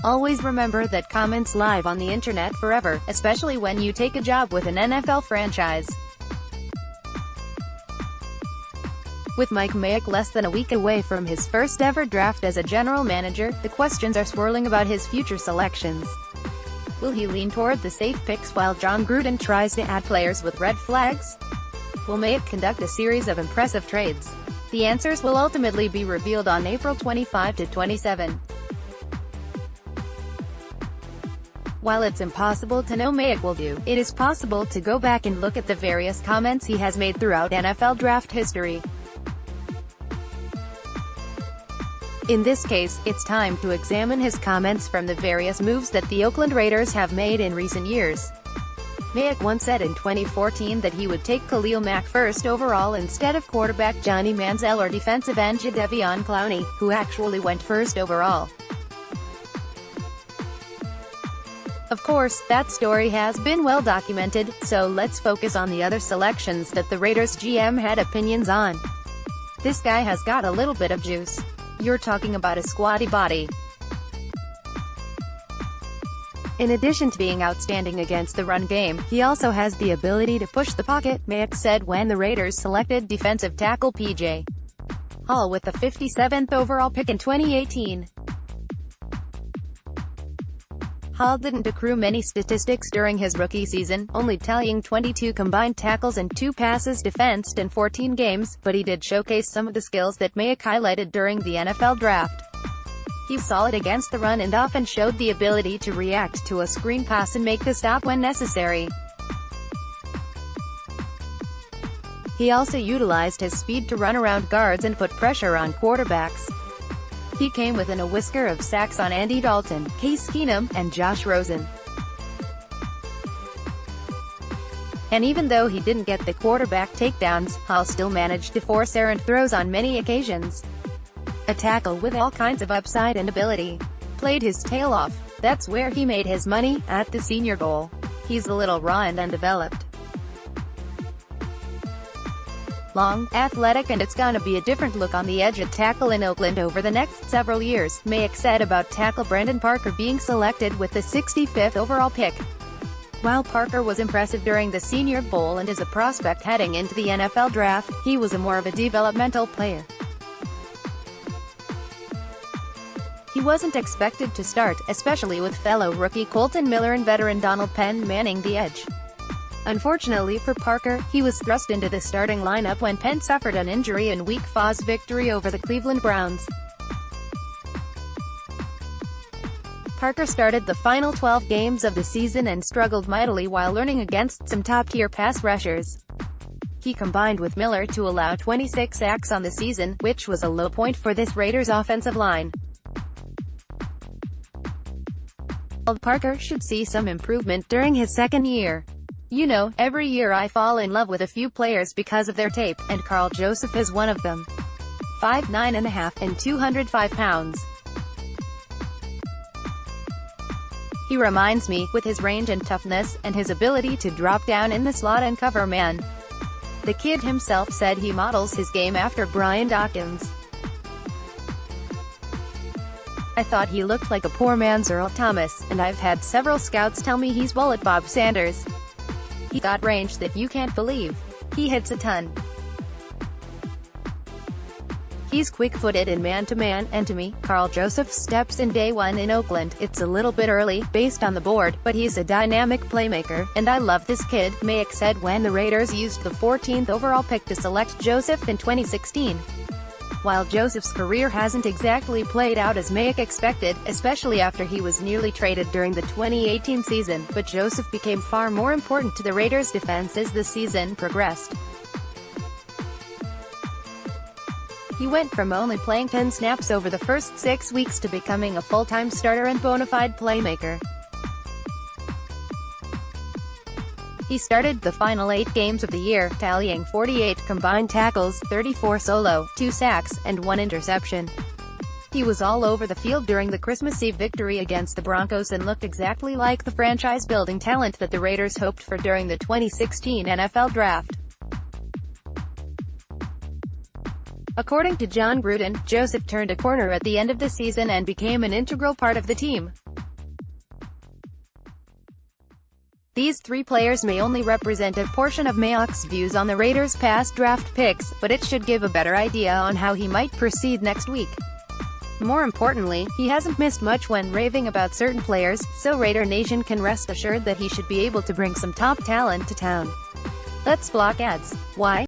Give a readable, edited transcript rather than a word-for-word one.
Always remember that comments live on the internet forever, especially when you take a job with an NFL franchise. With Mike Mayock less than a week away from his first ever draft as a general manager, the questions are swirling about his future selections. Will he lean toward the safe picks while Jon Gruden tries to add players with red flags? Will Mayock conduct a series of impressive trades? The answers will ultimately be revealed on April 25 to 27. While it's impossible to know Mayock will do, it is possible to go back and look at the various comments he has made throughout NFL draft history. In this case, it's time to examine his comments from the various moves that the Oakland Raiders have made in recent years. Mayock once said in 2014 that he would take Khalil Mack first overall instead of quarterback Johnny Manziel or defensive end Jadeveon Clowney, who actually went first overall. Of course, that story has been well documented, so let's focus on the other selections that the Raiders GM had opinions on. This guy has got a little bit of juice. You're talking about a squatty body. In addition to being outstanding against the run game, he also has the ability to push the pocket, Mayock said when the Raiders selected defensive tackle P.J. Hall with the 57th overall pick in 2018. Hall didn't accrue many statistics during his rookie season, only tallying 22 combined tackles and 2 passes defensed in 14 games, but he did showcase some of the skills that Mayock highlighted during the NFL draft. He's solid against the run and often showed the ability to react to a screen pass and make the stop when necessary. He also utilized his speed to run around guards and put pressure on quarterbacks. He came within a whisker of sacks on Andy Dalton, Case Keenum, and Josh Rosen. And even though he didn't get the quarterback takedowns, Hall still managed to force errant throws on many occasions. A tackle with all kinds of upside and ability. Played his tail off. That's where he made his money, at the Senior Bowl. He's a little raw and undeveloped. Long, athletic, and it's gonna be a different look on the edge at tackle in Oakland over the next several years, Mayock said about tackle Brandon Parker being selected with the 65th overall pick. While Parker was impressive during the Senior Bowl and is a prospect heading into the NFL draft, he was more of a developmental player. He wasn't expected to start, especially with fellow rookie Colton Miller and veteran Donald Penn manning the edge. Unfortunately for Parker, he was thrust into the starting lineup when Penn suffered an injury in Week 5's victory over the Cleveland Browns. Parker started the final 12 games of the season and struggled mightily while learning against some top-tier pass rushers. He combined with Miller to allow 26 sacks on the season, which was a low point for this Raiders offensive line. Parker should see some improvement during his second year. You know, every year I fall in love with a few players because of their tape, and Karl Joseph is one of them. 5'9.5" and 205 pounds. He reminds me, with his range and toughness, and his ability to drop down in the slot and cover man. The kid himself said he models his game after Brian Dawkins. I thought he looked like a poor man's Earl Thomas, and I've had several scouts tell me he's bullet Bob Sanders. He's got range that you can't believe. He hits a ton. He's quick-footed in man-to-man, and to me, Karl Joseph steps in day one in Oakland. It's a little bit early, based on the board, but he's a dynamic playmaker, and I love this kid, Mayock said when the Raiders used the 14th overall pick to select Joseph in 2016. While Joseph's career hasn't exactly played out as Mayock expected, especially after he was nearly traded during the 2018 season, but Joseph became far more important to the Raiders' defense as the season progressed. He went from only playing 10 snaps over the first 6 weeks to becoming a full-time starter and bona fide playmaker. He started the final 8 games of the year, tallying 48 combined tackles, 34 solo, 2 sacks, and 1 interception. He was all over the field during the Christmas Eve victory against the Broncos and looked exactly like the franchise-building talent that the Raiders hoped for during the 2016 NFL Draft. According to Jon Gruden, Joseph turned a corner at the end of the season and became an integral part of the team. These three players may only represent a portion of Mayock's views on the Raiders' past draft picks, but it should give a better idea on how he might proceed next week. More importantly, he hasn't missed much when raving about certain players, so Raider Nation can rest assured that he should be able to bring some top talent to town. Let's block ads. Why?